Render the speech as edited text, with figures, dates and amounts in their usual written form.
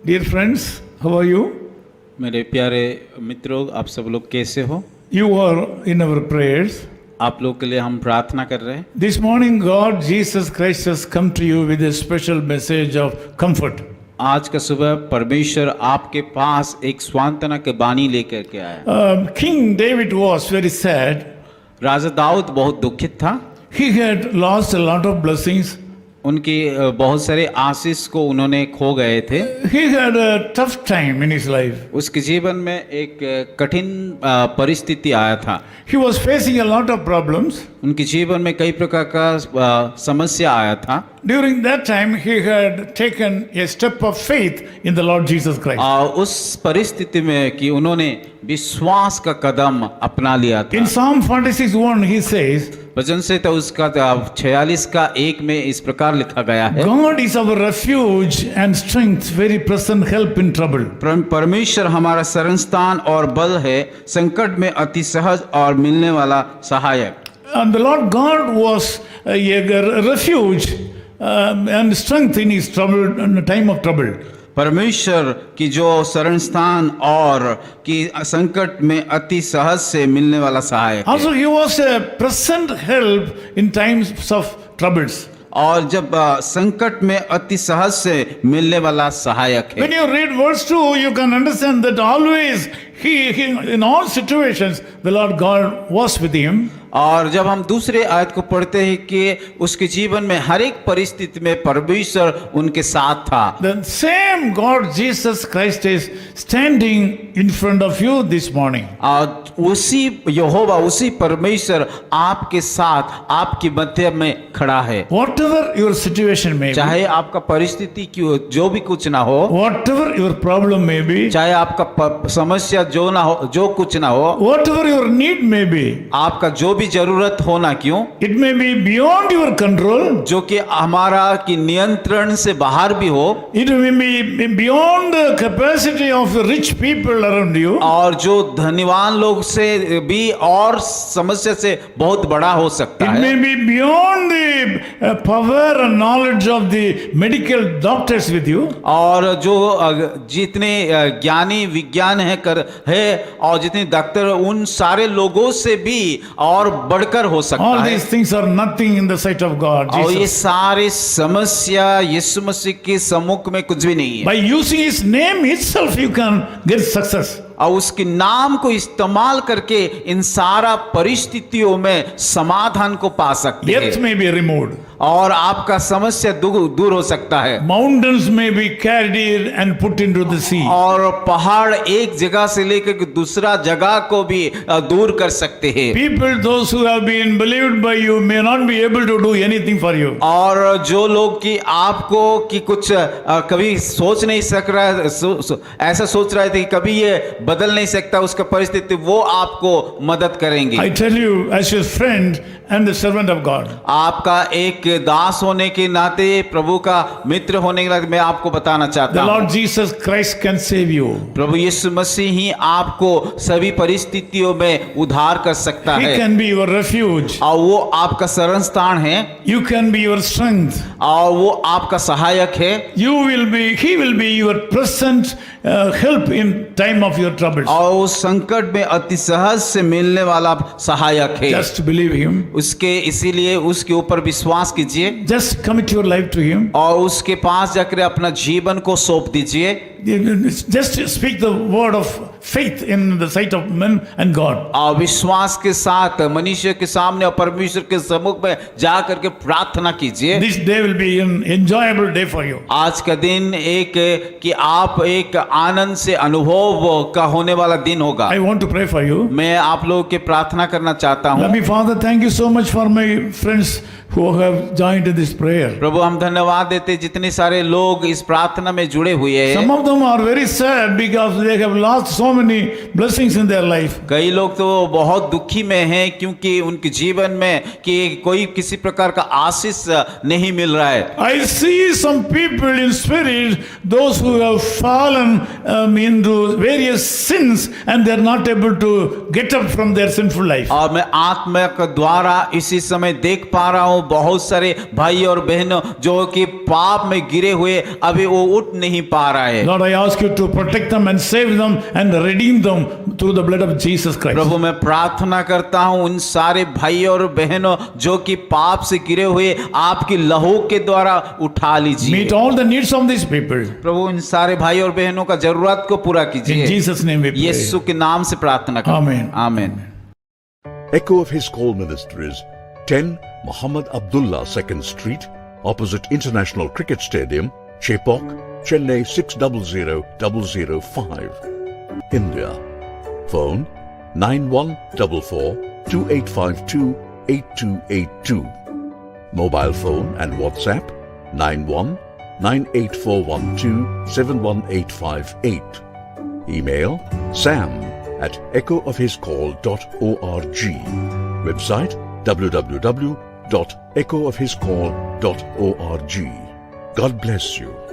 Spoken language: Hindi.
Dear friends, how are you? मेरे प्यारे मित्रों, आप सब लोग कैसे हो? You are in our prayers. आप लोग के लिए हम प्रार्थना कर रहे हैं। This morning, God, Jesus Christ has come to you with a special message of comfort. आज का सुबह परमेश्वर आपके पास एक सांत्वना के बानी लेकर के आया। King David was very sad. राजा दाऊद बहुत दुखित था। He had lost a lot of blessings. उनकी बहुत सारे आशीष को उन्होंने खो गए थे। He had a tough time in his life. उसके जीवन में एक कठिन परिस्थिति आया था। He was facing a lot of problems. उनके जीवन में कई प्रकार का समस्या आया था। During that time, he had taken a step of faith in the Lord Jesus Christ. उस परिस्थिति में कि उन्होंने विश्वास का कदम अपना लिया था। In Psalm 46:1, he says, वचन से तो उसका 46 का 1 में इस प्रकार लिखा गया है, God is our refuge and strength, very present help in trouble. परमेश्वर हमारा शरण स्थान और बल है, संकट में अति सहज और मिलने वाला सहायक। And the Lord God was a refuge and strength in his trouble, in the time of trouble. परमेश्वर की जो शरण स्थान और की संकट में अति सहज से मिलने वाला सहायक है। Also, he was a present help in times of troubles. और जब संकट में अति सहज से मिलने वाला सहायक है। When you read verse 2, you can understand that always he in all situations the Lord God was with him. और जब हम दूसरे आयत को पढ़ते हैं कि उसके जीवन में हर एक परिस्थिति में परमेश्वर उनके साथ था। The same God Jesus Christ is standing in front of you this morning. और उसी यहोवा, उसी परमेश्वर आपके साथ, आपकी मध्य में खड़ा है। Whatever your situation may be, चाहे आपका परिस्थिति क्यों जो भी कुछ ना हो, whatever your problem may be, चाहे आपका समस्या जो ना हो, जो कुछ ना हो, whatever your need may be, आपका जो भी जरूरत हो ना क्यों, it may be beyond your control, जो कि हमारा की नियंत्रण से बाहर भी हो, it may be beyond the capacity of rich people around you, और जो धनवान लोग से भी और समस्या से बहुत बड़ा हो सकता it है, may be beyond the power and knowledge of the medical doctors with you, और जो जितने ज्ञानी विज्ञान है और जितने डॉक्टर, उन सारे लोगों से भी और बढ़कर हो सकता all है। these things are nothing in the sight of God. और ये Jesus. सारी समस्या यीशु मसीह के सम्मुख में कुछ भी नहीं है। By using his name itself, you can get success. और उसके नाम को इस्तेमाल करके इन सारा परिस्थितियों में समाधान को पा सकते Death हैं may be removed. और आपका समस्या दूर हो सकता है। Mountains may be carried and put into the sea. और पहाड़ एक जगह से लेकर दूसरा जगह को भी दूर कर सकते हैं। People, those who have been believed by you, may not be able to do anything for you. और जो लोग कि आपको कि कुछ कभी सोच नहीं सक रहा है, ऐसा सोच रहे थे कि कभी ये बदल नहीं सकता उसका परिस्थिति, वो आपको मदद करेंगे। I tell you, as your friend and the servant of God, आपका एक दास होने के नाते, प्रभु का मित्र होने के नाते मैं आपको बताना the चाहता हूँ, Lord Jesus Christ can save you. प्रभु यीशु मसीह ही आपको सभी परिस्थितियों में उद्धार कर सकता He है। can be your refuge. और वो आपका शरण स्थान है, You can be your strength. और वो आपका सहायक है। He will be your present help in time of your troubles. और उस संकट में अति सहज से मिलने वाला सहायक है। Just believe him. उसके इसीलिए उसके ऊपर विश्वास कीजिए Just commit your life to him. और उसके पास जाकर अपना जीवन को सौंप दीजिए। Just speak the word of faith in the sight of men and God. और विश्वास के साथ मनुष्य के सामने और परमेश्वर के सम्मुख में जा करके प्रार्थना कीजिए। This day will be an enjoyable day for you. आज का दिन एक कि आप एक आनंद से अनुभव का होने वाला दिन होगा। I want to pray for you. मैं आप लोगों के प्रार्थना करना चाहता हूँ। Loving Father, thank you so much for my friends who have joined in this prayer. प्रभु हम धन्यवाद देते जितने सारे लोग इस प्रार्थना में जुड़े हुए हैं। Some of them are very sad because they have lost so many blessings in their life. कई लोग तो बहुत दुखी में हैं क्योंकि उनके जीवन में कि कोई किसी प्रकार का आशीष नहीं मिल रहा है। I see some people in spirit, those who have fallen into various sins and they are not able to get up from their sinful life. और मैं आत्मा के द्वारा इसी समय देख पा रहा हूँ बहुत सारे भाई और बहनों जो कि पाप में गिरे हुए अभी वो उठ नहीं पा रहा है। Lord, I ask you to protect them and save them and redeem them through the blood of Jesus Christ. प्रभु मैं प्रार्थना करता हूँ उन सारे भाई और बहनों जो कि पाप से गिरे हुए आपकी लहू के द्वारा उठा लीजिए। Meet all the needs of these people. प्रभु इन सारे भाई और बहनों का जरूरत को पूरा In कीजिए। Jesus' name we pray. यीशु के नाम से प्रार्थना करते हैं। Amen. आमीन। Echo of His Call Ministries, 10 Muhammad Abdullah 2nd Street, opposite International Cricket Stadium, Chepauk, Chennai 600005, India. Phone 9144-2852-8282. Mobile phone and WhatsApp 91-98412-71858. Email sam@echoofhiscall.org. Website www.echoofhiscall.org. God bless you.